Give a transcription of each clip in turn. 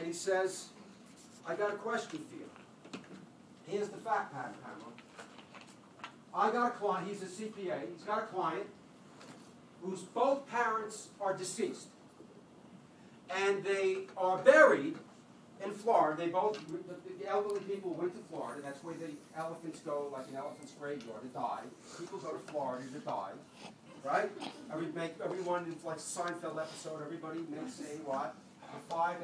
and he says, I got a question for you. Here's the fact pattern, Pamela. I got a client, he's a CPA, he's got a client whose both parents are deceased. And they are buried in Florida. They both, the elderly people went to Florida. That's where the elephants go, like an elephant's graveyard, to die. People go to Florida to die, right? Everyone, it's like a Seinfeld episode, everybody makes a what? A 5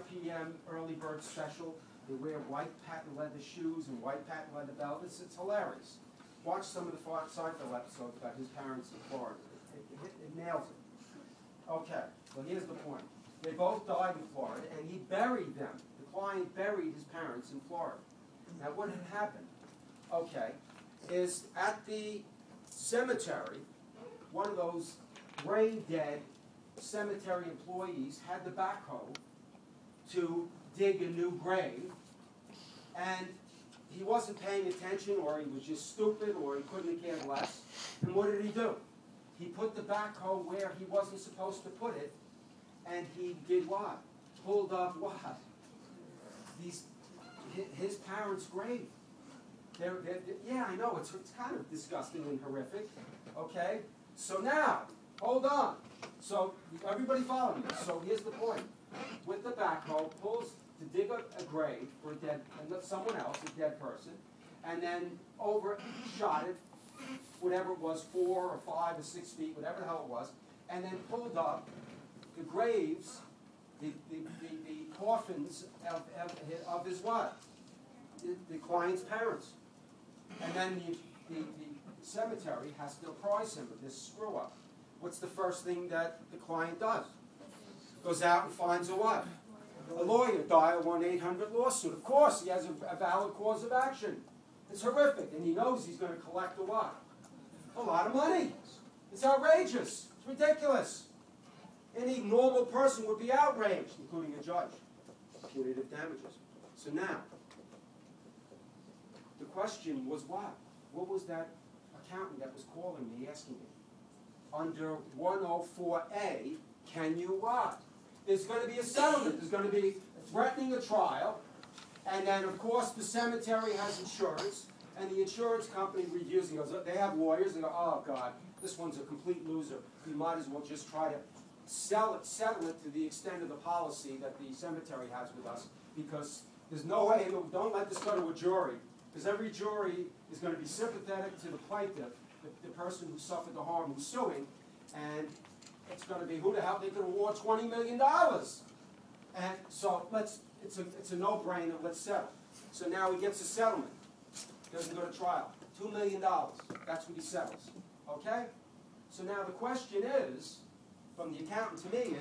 p.m. early bird special. They wear white patent leather shoes and white patent leather belts. It's hilarious. Watch some of the Seinfeld episodes about his parents in Florida. It nails it. Okay, well here's the point. They both died in Florida, and he buried them. The client buried his parents in Florida. Now what had happened, okay, is at the cemetery, one of those brain dead cemetery employees had the backhoe to dig a new grave, and he wasn't paying attention, or he was just stupid, or he couldn't have cared less. And what did he do? He put the backhoe where he wasn't supposed to put it, and he did what? Pulled up what? His parents' grave. Yeah, I know, it's kind of disgusting and horrific. Okay? So now, hold on. So, everybody follow me. So here's the point. With the backhoe, pulls to dig a grave for a dead, someone else, a dead person, and then overshot it, whatever it was, 4 or 5 or 6 feet, whatever the hell it was, and then pulled up the graves, the coffins of his what? The client's parents. And then the cemetery has to apprise him of this screw up. What's the first thing that the client does? Goes out and finds a what? A lawyer, dial 1-800 lawsuit. Of course, he has a valid cause of action. It's horrific, and he knows he's going to collect a what? A lot of money. It's outrageous. It's ridiculous. Any normal person would be outraged, including a judge. Punitive damages. So now, the question was what? What was that accountant that was calling me, asking me? Under 104A, can you what? There's going to be a settlement. There's going to be threatening a trial. And then, of course, the cemetery has insurance. And the insurance company reviews and goes, they have lawyers. They go, oh, God, this one's a complete loser. We might as well just try to settle it to the extent of the policy that the cemetery has with us. Because there's no way, don't let this go to a jury. Because every jury is going to be sympathetic to the plaintiff, the person who suffered the harm, who's suing. And it's going to be, who the hell, they could award $20 million. And so it's a no-brainer, let's settle. So now he gets a settlement. Doesn't go to trial. $2 million. That's what he settles. Okay? So now the question is, from the accountant to me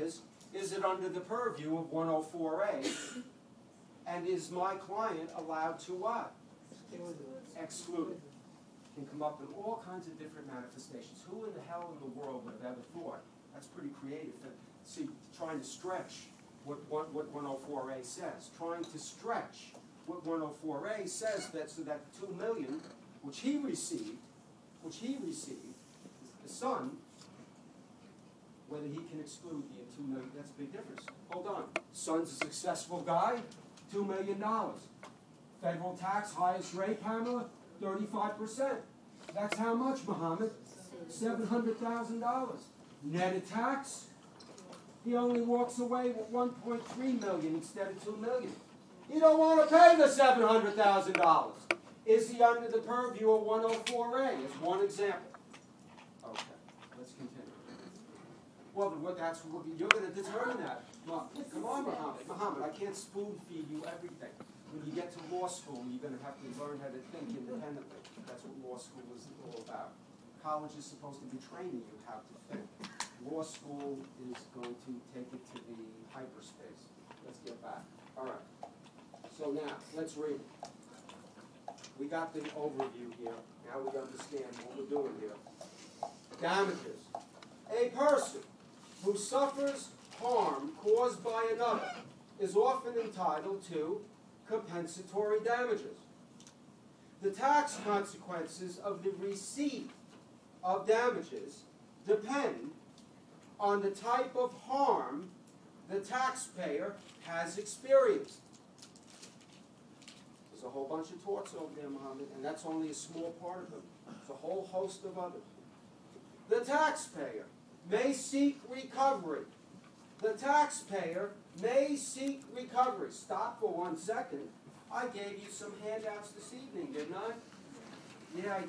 is it under the purview of 104A? And is my client allowed to what? Exclude it. Can come up in all kinds of different manifestations. Who in the hell in the world would have ever thought? That's pretty creative. See, trying to stretch what 104A says. Trying to stretch what 104A says, that so that $2 million, which he received, the son, whether he can exclude the $2 million, that's a big difference. Hold on. Son's a successful guy, $2 million. Federal tax, highest rate, Pamela, 35%. That's how much, Muhammad? $700,000. Net of tax, he only walks away with $1.3 million instead of $2 million. You don't want to pay the $700,000. Is he under the purview of 104A? As one example. Okay, let's continue. Well, that's what you're going to determine that. Well, come on, Muhammad. Muhammad, I can't spoon feed you everything. When you get to law school, you're going to have to learn how to think independently. That's what law school is all about. College is supposed to be training you how to think. Law school is going to take it to the hyperspace. Let's get back. All right. So now, let's read. We got the overview here. Now we understand what we're doing here. Damages. A person who suffers harm caused by another is often entitled to compensatory damages. The tax consequences of the receipt of damages depend on the type of harm the taxpayer has experienced. There's a whole bunch of torts over there, Mohammed, and that's only a small part of them. There's a whole host of others. The taxpayer may seek recovery. The taxpayer may seek recovery. Stop for 1 second. I gave you some handouts this evening, didn't I? Yeah, I